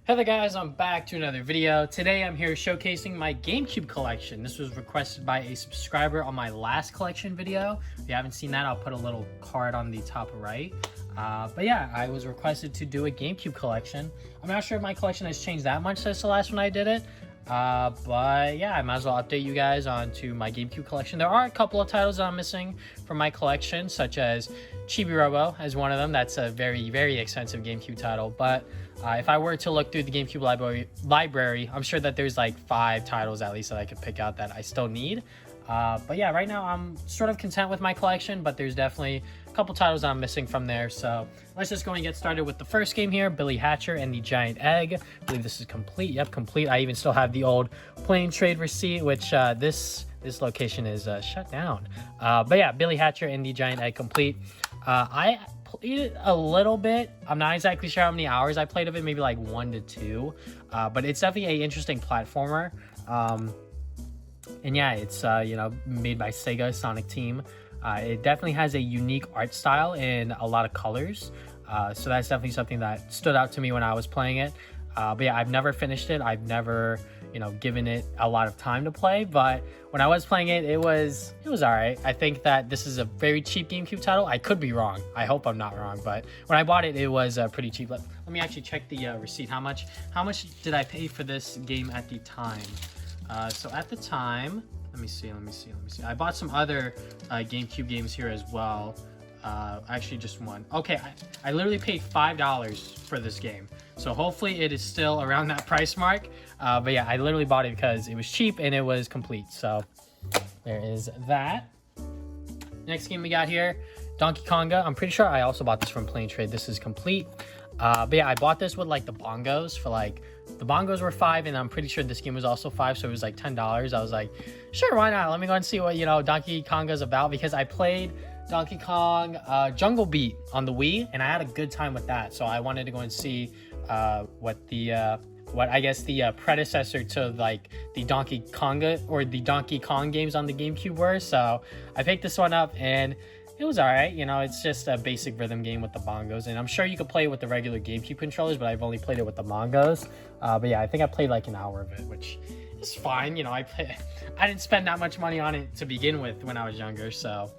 Hey there guys, I'm back to another video. Today I'm here showcasing my GameCube collection. This was requested by a subscriber on my last collection video. If you haven't seen that, I'll put a little card on the top right. But yeah, I was requested to do a GameCube collection. I'm not sure if my collection has changed that much since the last one I did it. But yeah, I might as well update you guys onto my GameCube collection. There are a couple of titles that I'm missing from my collection, such as Chibi Robo as one of them. That's a very, very expensive GameCube title. But if I were to look through the GameCube library, I'm sure that there's like 5 titles at least that I could pick out that I still need. But yeah, right now I'm sort of content with my collection, but there's definitely a couple titles that I'm missing from there. So let's just go and get started with the first game here, Billy Hatcher and the Giant Egg. I believe this is complete. Yep, complete. I even still have the old plane trade receipt, which this location is shut down. But yeah, Billy Hatcher and the Giant Egg complete. I played it a little bit. I'm not exactly sure how many hours I played of it, maybe like 1 to 2. But it's definitely an interesting platformer. And yeah, it's made by Sega Sonic Team. It definitely has a unique art style and a lot of colors. So that's definitely something that stood out to me when I was playing it. But yeah, I've never finished it. I've never, given it a lot of time to play. But when I was playing it, it was all right. I think that this is a very cheap GameCube title. I could be wrong. I hope I'm not wrong. But when I bought it, it was pretty cheap. Let me actually check the receipt. How much did I pay for this game at the time? So at the time, let me see. I bought some other GameCube games here as well. Actually just one. Okay, I literally paid $5 for this game. So hopefully it is still around that price mark. But yeah, I literally bought it because it was cheap and it was complete. So there is that. Next game we got here, Donkey Konga. I'm pretty sure I also bought this from Plane Trade. This is complete. But yeah, I bought this with like the bongos for like, the bongos were $5 and I'm pretty sure this game was also $5, so it was like $10. I was like, sure, why not? Let me go and see what, Donkey Konga is about, because I played Donkey Kong Jungle Beat on the Wii and I had a good time with that. So I wanted to go and see what I guess the predecessor to like the Donkey Konga or the Donkey Kong games on the GameCube were. So I picked this one up and it was all right. It's just a basic rhythm game with the bongos, and I'm sure you could play it with the regular GameCube controllers, but I've only played it with the bongos. But yeah, I think I played like an hour of it, which is fine. I didn't spend that much money on it to begin with when I was younger. So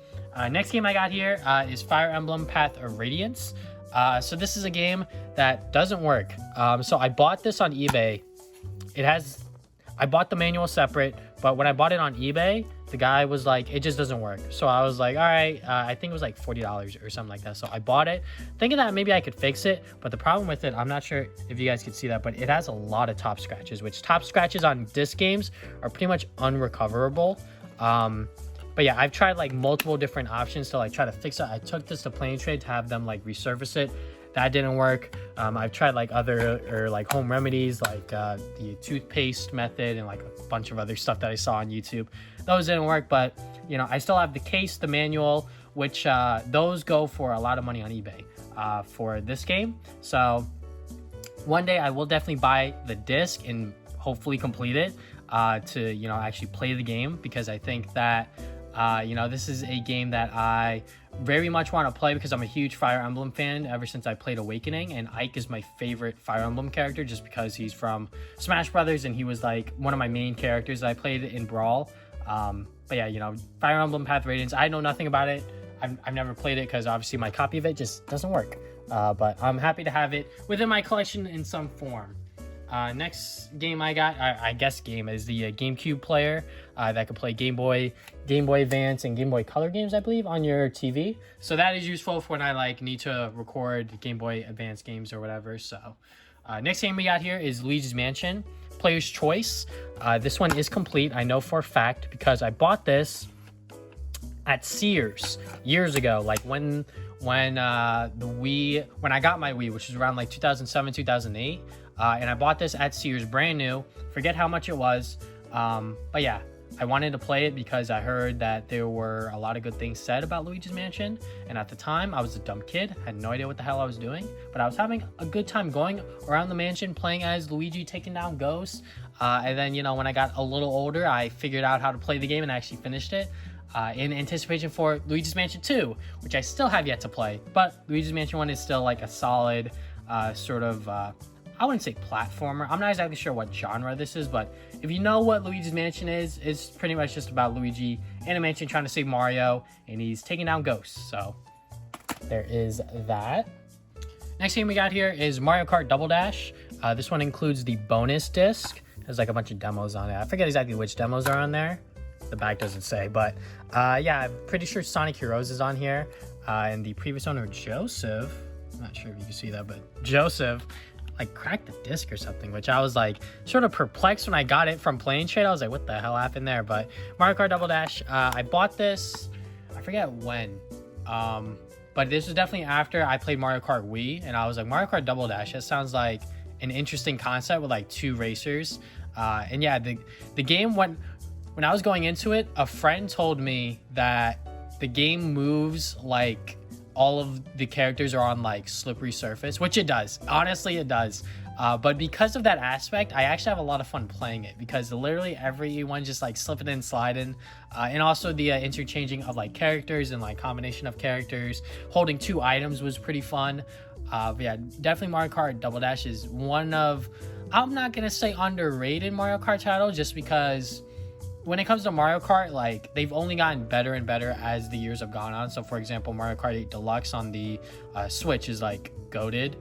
next game I got here is Fire Emblem Path of Radiance. So this is a game that doesn't work. So I bought this on eBay. I bought the manual separate, but when I bought it on eBay, the guy was like, it just doesn't work. So I was like, all right, I think it was like $40 or something like that. So I bought it thinking that maybe I could fix it. But the problem with it, I'm not sure if you guys could see that, but it has a lot of top scratches, which top scratches on disc games are pretty much unrecoverable. But yeah, I've tried like multiple different options to like try to fix it. I took this to Plane Trade to have them like resurface it. That didn't work. I've tried like other like home remedies, like the toothpaste method and like a bunch of other stuff that I saw on YouTube. Those didn't work, but I still have the case, the manual, which those go for a lot of money on eBay for this game. So one day I will definitely buy the disc and hopefully complete it to actually play the game, because I think that this is a game that I very much want to play because I'm a huge Fire Emblem fan ever since I played Awakening, and Ike is my favorite Fire Emblem character just because he's from Smash Brothers and he was like one of my main characters that I played in Brawl. But yeah, Fire Emblem Path of Radiance, I know nothing about it. I've never played it because obviously my copy of it just doesn't work. But I'm happy to have it within my collection in some form. Next game I got, I guess game, is the GameCube player that could play Game Boy Advance and Game Boy Color games, I believe, on your TV. So that is useful for when I like need to record Game Boy Advance games or whatever. So next game we got here is Luigis Mansion, Player's Choice. This one is complete. I know for a fact because I bought this at Sears years ago, like when I got my Wii, which was around like 2007, 2008. And I bought this at Sears brand new. Forget how much it was. But yeah, I wanted to play it because I heard that there were a lot of good things said about Luigi's Mansion. And at the time, I was a dumb kid, had no idea what the hell I was doing. But I was having a good time going around the mansion, playing as Luigi, taking down ghosts. And then, when I got a little older, I figured out how to play the game and actually finished it. In anticipation for Luigi's Mansion 2, which I still have yet to play. But Luigi's Mansion 1 is still like a solid sort of I wouldn't say platformer. I'm not exactly sure what genre this is, but if you know what Luigi's Mansion is, it's pretty much just about Luigi in a mansion trying to save Mario, and he's taking down ghosts. So there is that. Next game we got here is Mario Kart Double Dash. This one includes the bonus disc. There's like a bunch of demos on it. I forget exactly which demos are on there. The back doesn't say, but yeah, I'm pretty sure Sonic Heroes is on here. And the previous owner, Joseph, I'm not sure if you can see that, but Joseph like cracked the disc or something, which I was like sort of perplexed when I got it from Plane Trade. I was like, what the hell happened there? But Mario Kart Double Dash, I bought this, I forget when, but this was definitely after I played Mario Kart Wii, and I was like, Mario Kart Double Dash, that sounds like an interesting concept with like 2 racers. And yeah, the game, when I was going into it, a friend told me that the game moves like all of the characters are on like slippery surface, which it does. Honestly, it does. But because of that aspect, I actually have a lot of fun playing it, because literally everyone just like slipping and sliding, and also the interchanging of like characters and like combination of characters. Holding 2 items was pretty fun. But yeah, definitely Mario Kart Double Dash is one of, I'm not gonna say underrated Mario Kart title, just because when it comes to Mario Kart, like they've only gotten better and better as the years have gone on. So for example, Mario Kart 8 Deluxe on the Switch is like goated.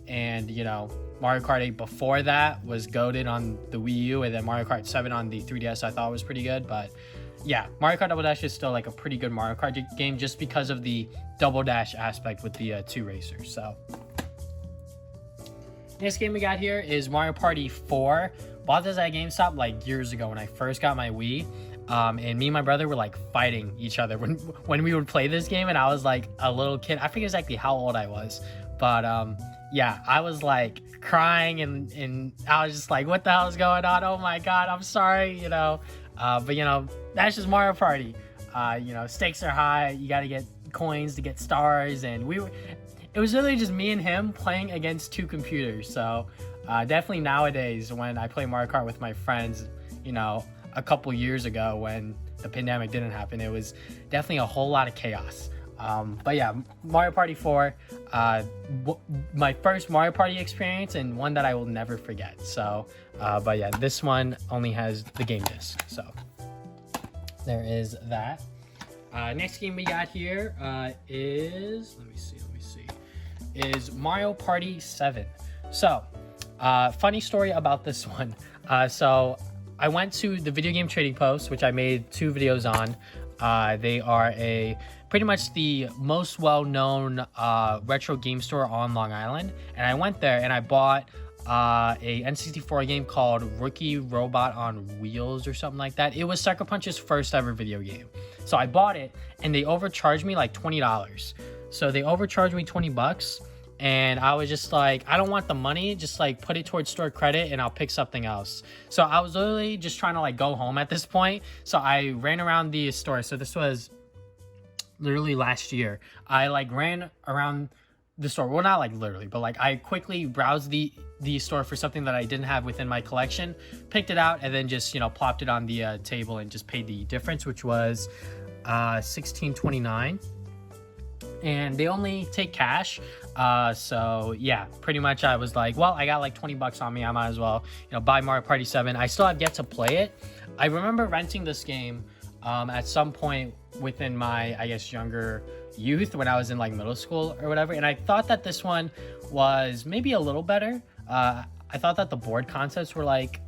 And you know, Mario Kart 8 before that was goated on the Wii U, and then Mario Kart 7 on the 3DS I thought was pretty good. But yeah, Mario Kart Double Dash is still like a pretty good Mario Kart game, just because of the Double Dash aspect with the 2 racers. So next game we got here is Mario Party 4. Bought this at GameStop like years ago when I first got my Wii. And me and my brother were like fighting each other when we would play this game, and I was like a little kid. I forget exactly how old I was, but yeah, I was like crying, and I was just like, what the hell is going on? Oh my god, I'm sorry, you know. But you know, that's just Mario Party. You know, stakes are high. You got to get coins to get stars, and it was really just me and him playing against 2 computers. So definitely nowadays when I play Mario Kart with my friends, you know, a couple years ago when the pandemic didn't happen, it was definitely a whole lot of chaos. But yeah, Mario Party 4, my first Mario Party experience, and one that I will never forget. So, but yeah, this one only has the game disc. So there is that. Next game we got here is, let me see, is Mario Party 7. So, funny story about this one. So I went to the Video Game Trading Post, which I made 2 videos on. They are pretty much the most well-known retro game store on Long Island. And I went there and I bought a N64 game called Rookie Robot on Wheels or something like that. It was Sucker Punch's first ever video game. So I bought it, and they overcharged me like $20. So they overcharged me 20 bucks. And I was just like, I don't want the money, just like put it towards store credit and I'll pick something else. So I was literally just trying to like go home at this point. So I ran around the store. So this was literally last year. I like ran around the store. Well, not like literally, but like I quickly browsed the store for something that I didn't have within my collection, picked it out, and then just, you know, plopped it on the table and just paid the difference, which was $16.29. And they only take cash. So yeah, pretty much I was like, well, I got like 20 bucks on me, I might as well, you know, buy Mario Party 7. I still have yet to play it. I remember renting this game at some point within my, I guess, younger youth, when I was in like middle school or whatever, and I thought that this one was maybe a little better. I thought that the board concepts were like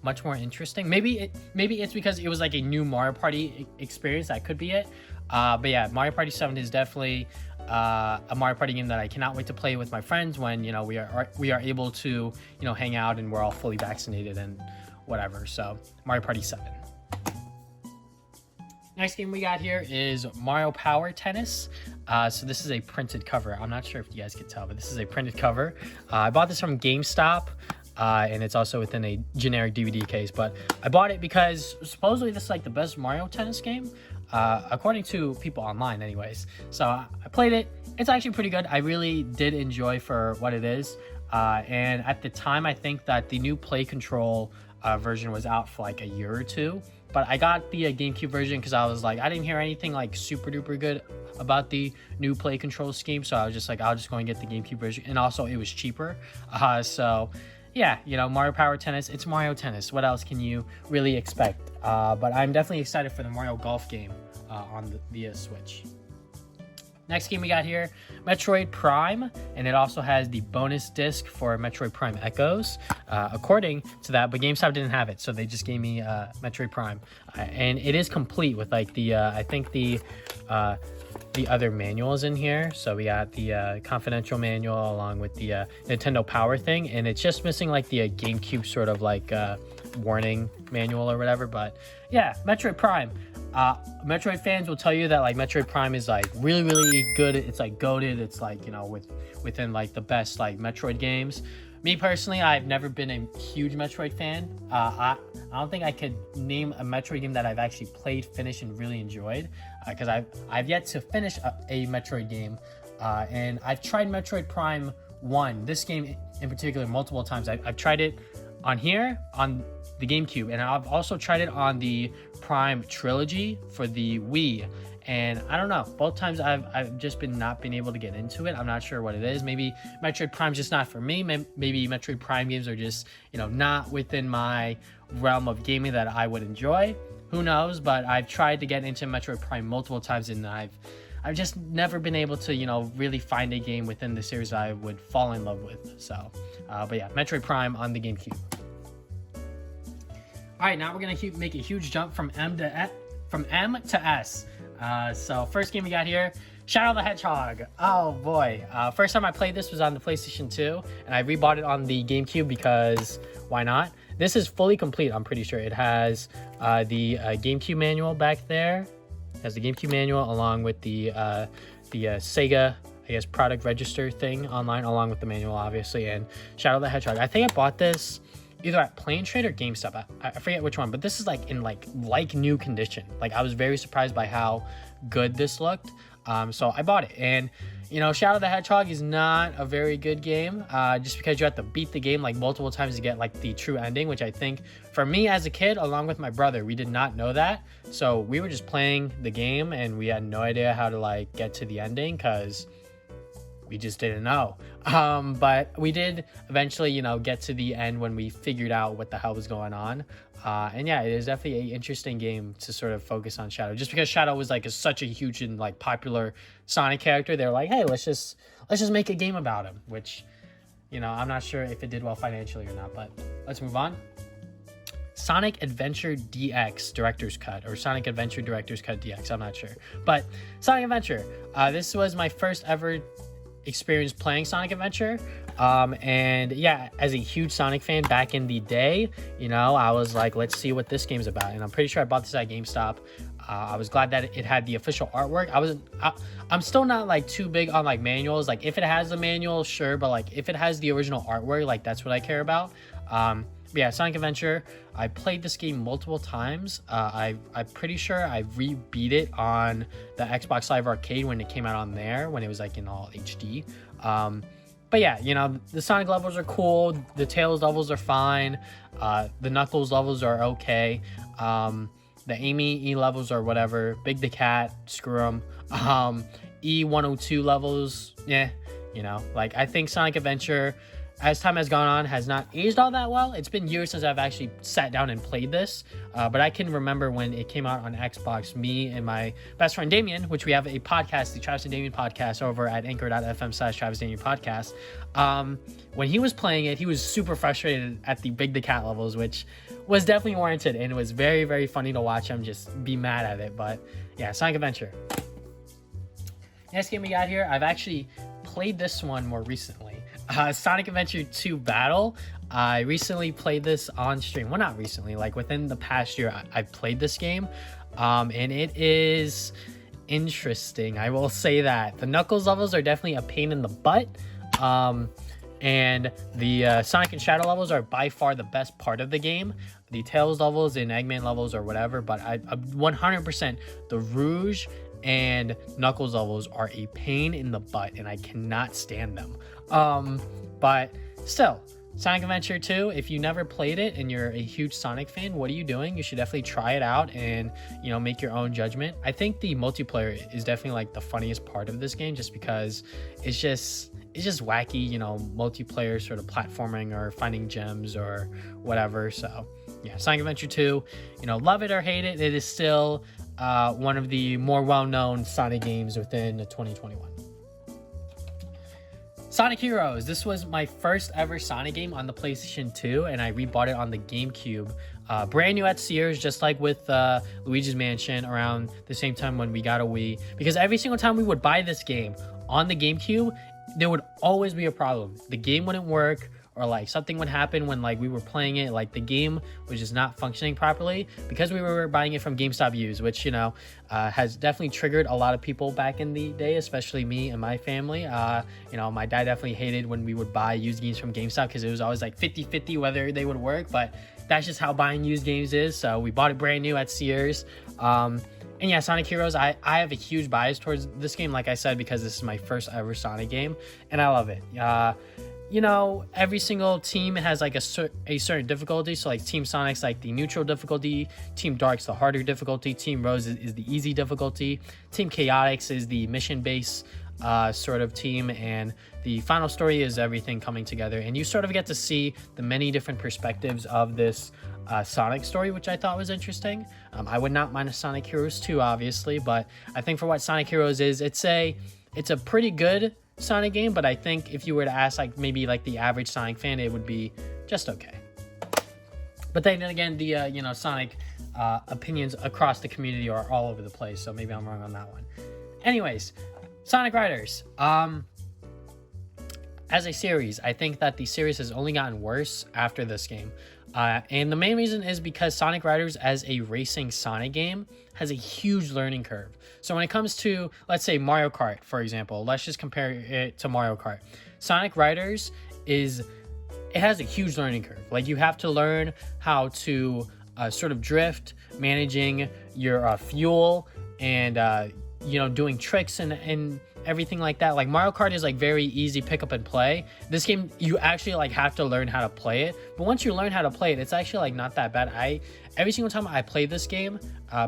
much more interesting. Maybe it's because it was like a new Mario Party experience. That could be it. But yeah, Mario Party 7 is definitely a Mario Party game that I cannot wait to play with my friends when, you know, we are able to, you know, hang out and we're all fully vaccinated and whatever. So Mario Party 7. Next game we got here is Mario Power Tennis. So this is a printed cover. I'm not sure if you guys can tell, but this is a printed cover. I bought this from GameStop. And it's also within a generic DVD case, but I bought it because supposedly this is like the best Mario Tennis game, according to people online anyways. So I played it. It's actually pretty good. I really did enjoy for what it is. And at the time, I think that the new Play Control version was out for like a year or two. but I got the GameCube version because I was like, I didn't hear anything like super duper good about the new play control scheme, so I was just like, I'll just go and get the GameCube version, and also it was cheaper. So yeah, you know, Mario Power Tennis, it's Mario Tennis. What else can you really expect? But I'm definitely excited for the Mario Golf game on the Switch. Next game we got here, Metroid Prime, and it also has the bonus disc for Metroid Prime Echoes, according to that, but GameStop didn't have it, so they just gave me Metroid Prime, and it is complete with like the I think the other manuals in here. So we got the confidential manual along with the Nintendo Power thing, and it's just missing like the GameCube sort of like warning manual or whatever. But yeah, Metroid Prime. Metroid fans will tell you that like Metroid Prime is like really good. It's like goated. It's like, you know, within like the best like Metroid games. Me personally, I've never been a huge Metroid fan. I don't think I could name a Metroid game that I've actually played, finished, and really enjoyed, because I've yet to finish a Metroid game, and I've tried Metroid Prime 1, this game in particular, multiple times. I've tried it on here, on the GameCube, and I've also tried it on the Prime Trilogy for the Wii, and I don't know, both times I've just not been able to get into it. I'm not sure what it is. Maybe Metroid Prime's just not for me. Maybe Metroid Prime games are just, you know, not within my realm of gaming that I would enjoy. Who knows? But I've tried to get into Metroid Prime multiple times, and I've just never been able to, you know, really find a game within the series I would fall in love with. So, but yeah, Metroid Prime on the GameCube. All right, now we're gonna make a huge jump from M to S. So first game we got here, Shadow the Hedgehog. Oh boy, first time I played this was on the PlayStation 2, and I rebought it on the GameCube because why not? This is fully complete, I'm pretty sure. It has the GameCube manual back there. It has the GameCube manual along with the Sega, I guess, product register thing online, along with the manual, obviously, and Shadow the Hedgehog. I think I bought this either at Play and Trade or GameStop. I forget which one, but this is like in like new condition. Like, I was very surprised by how good this looked. So I bought it, and you know, Shadow the Hedgehog is not a very good game, just because you have to beat the game like multiple times to get like the true ending, which I think for me as a kid, along with my brother, we did not know that. So we were just playing the game and we had no idea how to like get to the ending because we just didn't know. But we did eventually, you know, get to the end when we figured out what the hell was going on. And yeah, it is definitely an interesting game to sort of focus on Shadow, just because Shadow was like such a huge and like popular Sonic character. They're like, hey, let's just make a game about him, which, you know, I'm not sure if it did well financially or not, but let's move on. Sonic Adventure DX Director's Cut, or Sonic Adventure Director's Cut DX, I'm not sure. But Sonic Adventure, this was my first ever experience playing Sonic Adventure, and yeah, as a huge Sonic fan back in the day, you know, I was like, let's see what this game's about, and I'm pretty sure I bought this at GameStop. I was glad that it had the official artwork. I'm still not like too big on like manuals. Like, if it has the manual, sure, but like if it has the original artwork, like that's what I care about. But yeah, Sonic Adventure, I played this game multiple times. I'm pretty sure I re-beat it on the Xbox Live Arcade when it came out on there, when it was like in all HD. But yeah, you know, the Sonic levels are cool. The Tails levels are fine. The Knuckles levels are okay. The Amy E levels are whatever. Big the Cat, screw them. E102 levels, yeah, you know, like I think Sonic Adventure, as time has gone on, has not aged all that well. It's been years since I've actually sat down and played this, but I can remember when it came out on Xbox, me and my best friend Damien, which we have a podcast, the Travis and Damien podcast, over at anchor.fm/Travis Damien podcast. When he was playing it, he was super frustrated at the Big the Cat levels, which was definitely warranted, and it was very, very funny to watch him just be mad at it. But yeah, Sonic Adventure. Next game we got here, I've actually played this one more recently. Sonic Adventure 2 Battle. I recently played this on stream. Well, not recently, like within the past year, I've played this game. And it is interesting, I will say that. The Knuckles levels are definitely a pain in the butt. And the Sonic and Shadow levels are by far the best part of the game. The Tails levels and Eggman levels or whatever, but I 100% the Rouge and Knuckles levels are a pain in the butt, and I cannot stand them. But still, Sonic Adventure 2, if you never played it and you're a huge Sonic fan, what are you doing? You should definitely try it out and, you know, make your own judgment. I think the multiplayer is definitely like the funniest part of this game, just because it's just wacky, you know, multiplayer sort of platforming or finding gems or whatever. So yeah, Sonic Adventure 2, you know, love it or hate it, it is still one of the more well-known Sonic games within 2021. Sonic Heroes. This was my first ever Sonic game on the PlayStation 2, and I rebought it on the GameCube. Brand new at Sears, just like with Luigi's Mansion around the same time when we got a Wii. Because every single time we would buy this game on the GameCube, there would always be a problem. The game wouldn't work, or like something would happen when like we were playing it, like the game was just not functioning properly, because we were buying it from GameStop used, which, you know, has definitely triggered a lot of people back in the day, especially me and my family. You know, my dad definitely hated when we would buy used games from GameStop, because it was always like 50-50 whether they would work, but that's just how buying used games is. So we bought it brand new at Sears. And yeah, Sonic Heroes, I have a huge bias towards this game, like I said, because this is my first ever Sonic game, and I love it. You know, every single team has like a certain difficulty. So like Team Sonic's like the neutral difficulty, Team Dark's the harder difficulty, Team Rose is the easy difficulty, Team Chaotix is the mission-based sort of team, and the final story is everything coming together, and you sort of get to see the many different perspectives of this Sonic story, which I thought was interesting. I would not mind a Sonic Heroes 2, obviously, but I think for what Sonic Heroes is, it's a pretty good Sonic game, but I think if you were to ask like maybe like the average Sonic fan, it would be just okay. But then again, the you know, Sonic opinions across the community are all over the place, so maybe I'm wrong on that one. Anyways, Sonic Riders. As a series, I think that the series has only gotten worse after this game. And the main reason is because Sonic Riders as a racing Sonic game has a huge learning curve. So when it comes to, let's say, Mario Kart, for example, let's just compare it to Mario Kart. Sonic Riders it has a huge learning curve. Like, you have to learn how to sort of drift, managing your fuel, and you know, doing tricks and everything like that. Like, Mario Kart is like very easy pick up and play. This game, you actually like have to learn how to play it, but once you learn how to play it, it's actually like not that bad. Every single time I played this game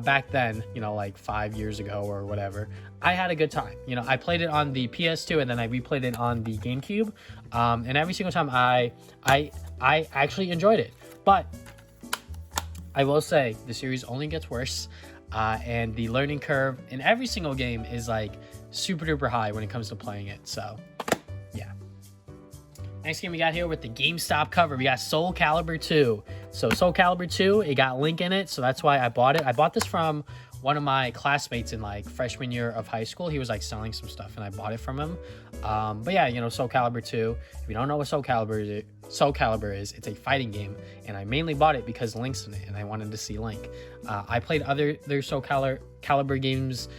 back then, you know, like 5 years ago or whatever, I had a good time. You know, I played it on the PS2 and then I replayed it on the GameCube, and every single time I actually enjoyed it. But I will say the series only gets worse, and the learning curve in every single game is like super duper high when it comes to playing it. So yeah, next game we got here with the GameStop cover, we got Soulcalibur II. So Soulcalibur II, it got Link in it, so that's why I bought it. I bought this from one of my classmates in like freshman year of high school. He was like selling some stuff and I bought it from him. But yeah, you know, Soulcalibur 2, if you don't know what Soulcalibur is, it's a fighting game, and I mainly bought it because Link's in it and I wanted to see Link. I played other Soulcalibur games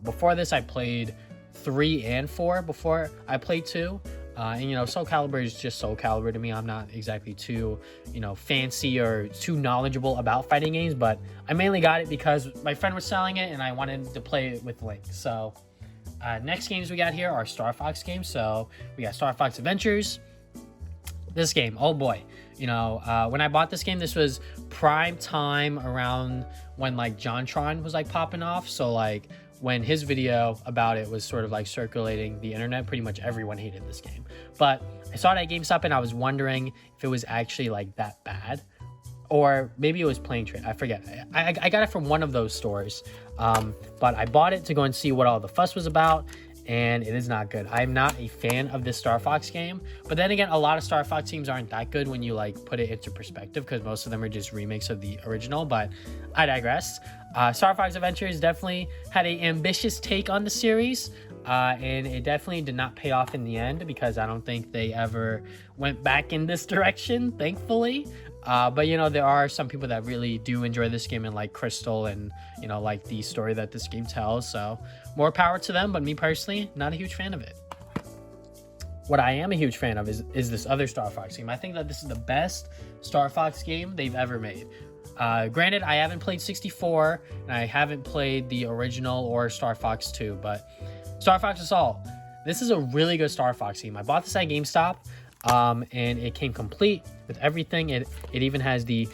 before this. I played 3 and 4 before I played 2. And you know, Soulcalibur is just Soulcalibur to me. I'm not exactly too, you know, fancy or too knowledgeable about fighting games, but I mainly got it because my friend was selling it and I wanted to play it with Link. So next games we got here are Star Fox games. So we got Star Fox Adventures. This game, oh boy, you know, when I bought this game, this was prime time around when like JonTron was like popping off. So like when his video about it was sort of like circulating the internet, pretty much everyone hated this game. But I saw it at GameStop and I was wondering if it was actually like that bad, or maybe it was Playing Trade, I forget. I got it from one of those stores, but I bought it to go and see what all the fuss was about, and it is not good. I'm not a fan of this Star Fox game, but then again, a lot of Star Fox games aren't that good when you like put it into perspective, because most of them are just remakes of the original, but I digress. Star Fox Adventures definitely had an ambitious take on the series, and it definitely did not pay off in the end, because I don't think they ever went back in this direction, thankfully. But you know, there are some people that really do enjoy this game and like Crystal and, you know, like the story that this game tells, so more power to them. But me personally, not a huge fan of it. What I am a huge fan of is this other Star Fox game. I think that this is the best Star Fox game they've ever made. Granted, I haven't played 64 and I haven't played the original or Star Fox 2, but Star Fox Assault, this is a really good Star Fox game. I bought this at GameStop. and it came complete with everything. It even has the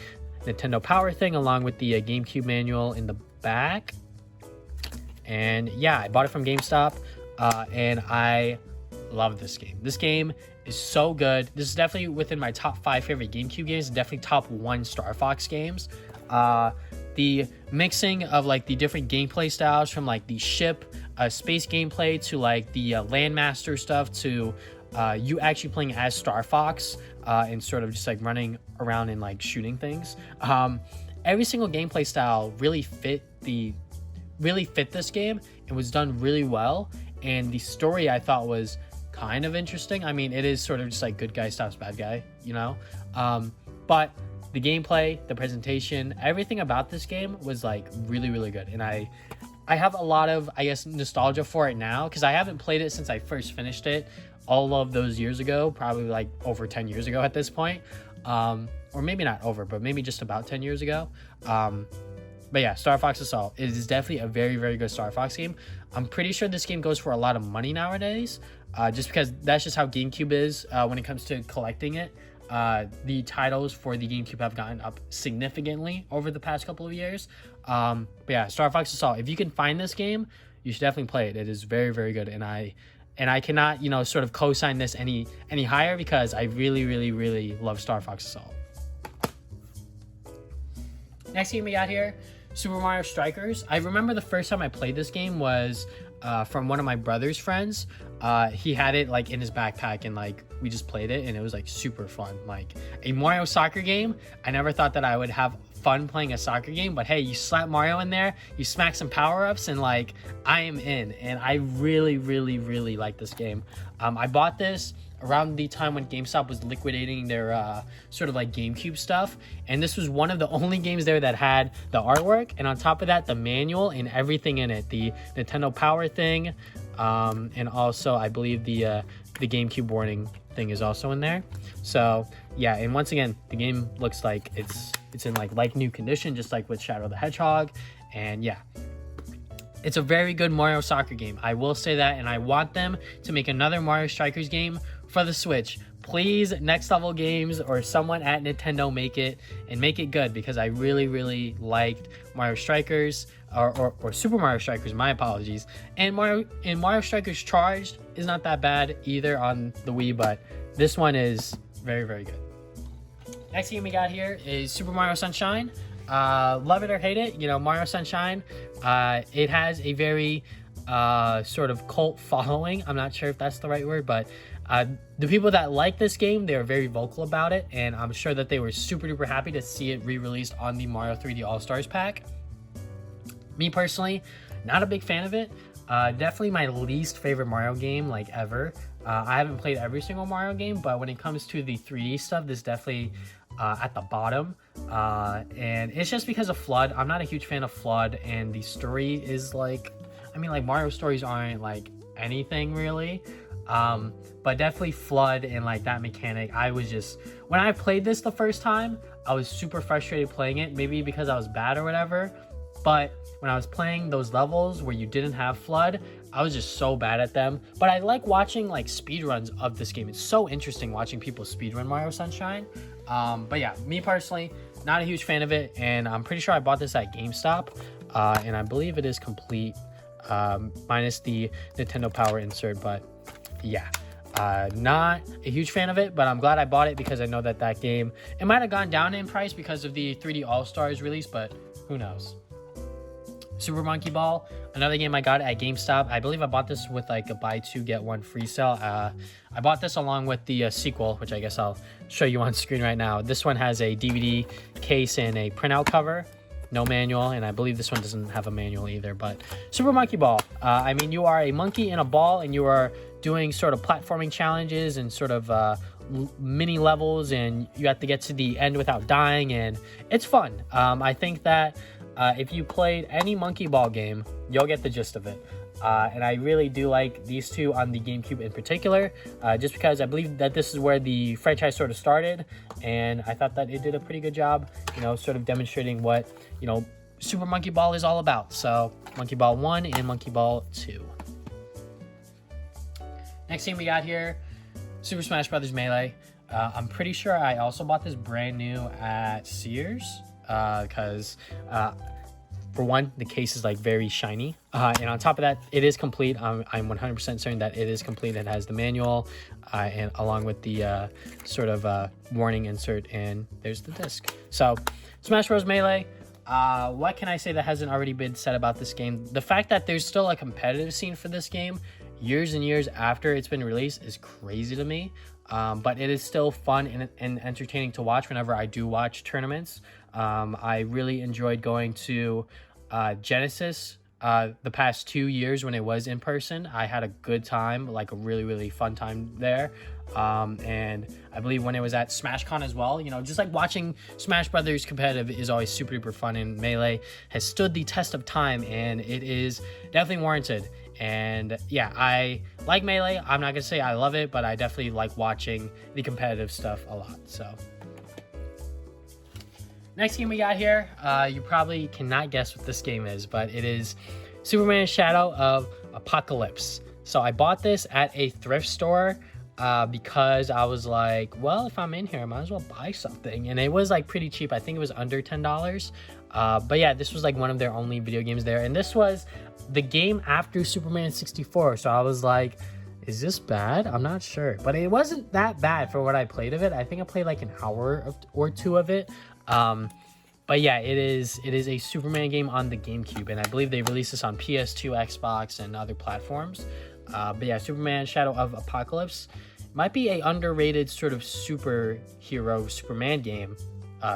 Nintendo Power thing along with the GameCube manual in the back. And yeah, I bought it from GameStop, and I love this game. This game is so good. This is definitely within my top 5 favorite GameCube games, definitely top 1 Star Fox games. The mixing of like the different gameplay styles, from like the ship space gameplay to like the landmaster stuff to you actually playing as Star Fox and sort of just like running around and like shooting things. Every single gameplay style really fit this game and was done really well. And the story I thought was kind of interesting. I mean, it is sort of just like good guy stops bad guy, you know? But the gameplay, the presentation, everything about this game was like really, really good. And I have a lot of, I guess, nostalgia for it now, because I haven't played it since I first finished it all of those years ago, probably like over 10 years ago at this point. Or maybe not over, but maybe just about 10 years ago. But yeah, Star Fox Assault, it is definitely a very, very good Star Fox game. I'm pretty sure this game goes for a lot of money nowadays, just because that's just how GameCube is when it comes to collecting it. The titles for the GameCube have gotten up significantly over the past couple of years. But yeah, Star Fox Assault, if you can find this game, you should definitely play it. It is very, very good. And I cannot, you know, sort of co-sign this any higher, because I really, really, really love Star Fox Assault. Next game we got here, Super Mario Strikers. I remember the first time I played this game was from one of my brother's friends. He had it like in his backpack, and like we just played it, and it was like super fun. Like a Mario soccer game. I never thought that I would have fun playing a soccer game, but hey, you slap Mario in there, you smack some power-ups, and like I am in. And I really, really, really like this game. I bought this around the time when GameStop was liquidating their sort of like GameCube stuff, and this was one of the only games there that had the artwork, and on top of that, the manual and everything in it, the Nintendo Power thing, and also I believe the GameCube warning thing is also in there. So yeah, and once again, the game looks like it's in like new condition, just like with Shadow the Hedgehog. And yeah, it's a very good Mario soccer game, I will say that. And I want them to make another Mario Strikers game for the Switch. Please, Next Level Games or someone at Nintendo, make it, and make it good, because I really, really liked Mario Strikers, or Super Mario Strikers, my apologies. And Mario Strikers Charged is not that bad either on the Wii, but this one is very, very good. Next game we got here is Super Mario Sunshine. Love it or hate it, you know, Mario Sunshine, it has a very sort of cult following. I'm not sure if that's the right word, but the people that like this game, they are very vocal about it, and I'm sure that they were super duper happy to see it re-released on the Mario 3D All-Stars pack. Me personally, not a big fan of it. Definitely my least favorite Mario game like ever. I haven't played every single Mario game, but when it comes to the 3D stuff, this is definitely at the bottom. And it's just because of FLUDD. I'm not a huge fan of FLUDD, and the story is like, I mean, like Mario stories aren't like anything really. But definitely FLUDD and like that mechanic, I was just, when I played this the first time, I was super frustrated playing it, maybe because I was bad or whatever. But when I was playing those levels where you didn't have FLUDD, I was just so bad at them. But I like watching like speedruns of this game. It's so interesting watching people speedrun Mario Sunshine. But yeah, me personally, not a huge fan of it, and I'm pretty sure I bought this at GameStop, and I believe it is complete, minus the Nintendo Power insert. But yeah, not a huge fan of it, but I'm glad I bought it, because I know that that game, it might have gone down in price because of the 3D All-Stars release, but who knows. Super Monkey Ball, another game I got at GameStop. I believe I bought this with like a buy two get one free sale. I bought this along with the sequel, which I guess I'll show you on screen right now. This one has a DVD case and a printout cover, no manual, and I believe this one doesn't have a manual either. But Super Monkey Ball, I mean, you are a monkey in a ball, and you are doing sort of platforming challenges and sort of mini levels, and you have to get to the end without dying, and it's fun. I think that if you played any Monkey Ball game, you'll get the gist of it. And I really do like these two on the GameCube in particular, just because I believe that this is where the franchise sort of started, and I thought that it did a pretty good job, you know, sort of demonstrating what, you know, Super Monkey Ball is all about. So Monkey Ball 1 and Monkey Ball 2. Next thing we got here, Super Smash Brothers Melee. I'm pretty sure I also bought this brand new at Sears because for one, the case is like very shiny, and on top of that, it is complete. I'm 100% certain that it is complete. It has the manual and along with the sort of warning insert, and there's the disc. So Smash Bros. Melee. What can I say that hasn't already been said about this game? The fact that there's still a competitive scene for this game years and years after it's been released is crazy to me. But it is still fun and entertaining to watch whenever I do watch tournaments. I really enjoyed going to Genesis the past 2 years when it was in person. I had a good time, like a really fun time there. And I believe when it was at SmashCon as well, you know, just like watching Smash Brothers competitive is always super fun, and Melee has stood the test of time, and it is definitely warranted. And yeah, I like Melee. I'm not gonna say I love it, but I definitely like watching the competitive stuff a lot. So next game we got here, you probably cannot guess what this game is, but it is Superman Shadow of Apocalypse. So I bought this at a thrift store because I was like, well, if I'm in here, I might as well buy something. And it was like pretty cheap. I think it was under $10. But yeah, this was like one of their only video games there. And this was the game after Superman 64. So I was like, is this bad? I'm not sure. But it wasn't that bad for what I played of it. I think I played like an hour or two of it. But yeah, it is a Superman game on the GameCube, and I believe they released this on PS2, Xbox, and other platforms. But yeah, Superman Shadow of Apocalypse might be a underrated sort of superhero Superman game,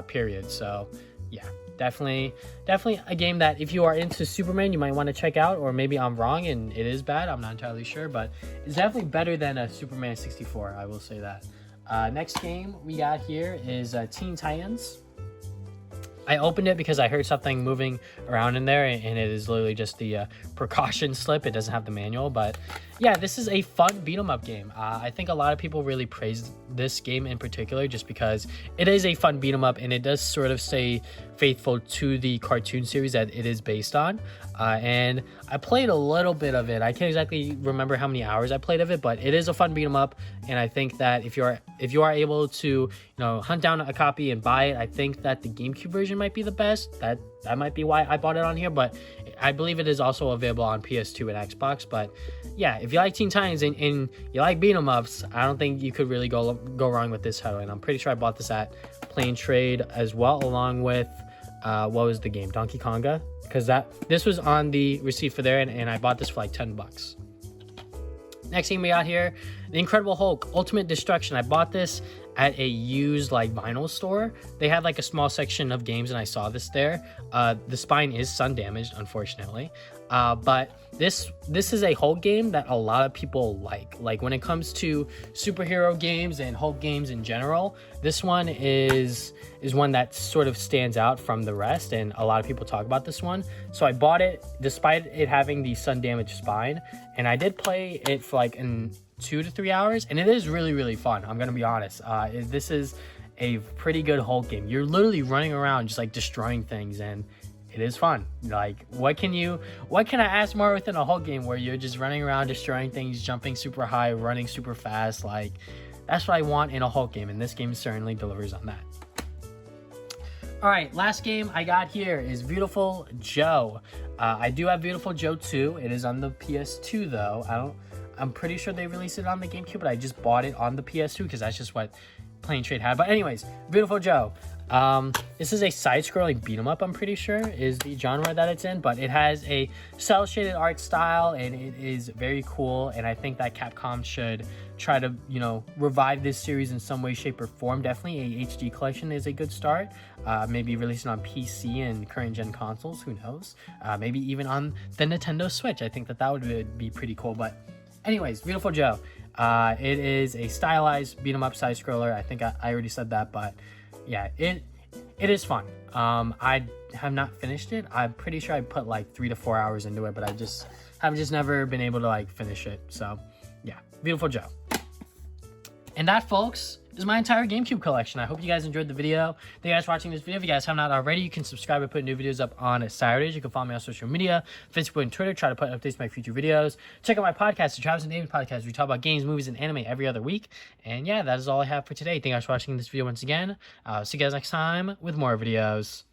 period. So yeah, definitely a game that if you are into Superman, you might want to check out, or maybe I'm wrong and it is bad. I'm not entirely sure, but it's definitely better than a Superman 64. I will say that. Next game we got here is Teen Titans. I opened it because I heard something moving around in there, and it is literally just the precaution slip. It doesn't have the manual, but yeah, this is a fun beat 'em up game. I think a lot of people really praised this game in particular just because it is a fun beat 'em up, and it does sort of stay faithful to the cartoon series that it is based on. And I played a little bit of it. I can't exactly remember how many hours I played of it, but it is a fun beat 'em up, and I think that if you are able to hunt down a copy and buy it, I think that the GameCube version might be the best. That might be why I bought it on here, but I believe it is also available on PS2 and Xbox. But yeah, if you like Teen Titans and you like beat 'em ups, I don't think you could really go wrong with this title. And I'm pretty sure I bought this at Plain Trade as well, along with what was the game, Donkey Konga, because this was on the receipt for there, and I bought this for like $10. Next thing we got here, The Incredible Hulk Ultimate Destruction. I bought this at a used like vinyl store. They had like a small section of games, and I saw this there. The spine is sun damaged, unfortunately, but this is a Hulk game that a lot of people like when it comes to superhero games and Hulk games in general. This one is one that sort of stands out from the rest, and a lot of people talk about this one. So I bought it despite it having the sun damaged spine, and I did play it for like 2 to 3 hours, and it is really fun. I'm gonna be honest. This is a pretty good Hulk game. You're literally running around just like destroying things, and it is fun. Like, what can I ask more within a Hulk game where you're just running around destroying things, jumping super high, running super fast? Like, that's what I want in a Hulk game, and this game certainly delivers on that. All right, last game I got here is Beautiful Joe. I do have Beautiful Joe 2. It is on the PS2 though. I'm pretty sure they released it on the GameCube, but I just bought it on the PS2 because that's just what Plain Trade had. But anyways, Beautiful Joe. This is a side-scrolling beat-em-up, I'm pretty sure, is the genre that it's in, but it has a cel-shaded art style, and it is very cool, and I think that Capcom should try to, revive this series in some way, shape, or form. Definitely a HD collection is a good start. Maybe releasing on PC and current-gen consoles, who knows? Maybe even on the Nintendo Switch. I think that would be pretty cool, but anyways, Beautiful Joe. It is a stylized beat-em-up side-scroller. I think I already said that, but yeah, it is fun. I have not finished it. I'm pretty sure I put like 3 to 4 hours into it, but I have never been able to like finish it. So yeah, Beautiful Joe. And that, folks, is my entire GameCube collection. I hope you guys enjoyed the video. Thank you guys for watching this video. If you guys have not already, you can subscribe and put new videos up on Saturdays. You can follow me on social media, Facebook and Twitter. Try to put updates to my future videos. Check out my podcast, the Travis and David podcast, where we talk about games, movies, and anime every other week. And yeah, that is all I have for today. Thank you guys for watching this video once again. See you guys next time with more videos.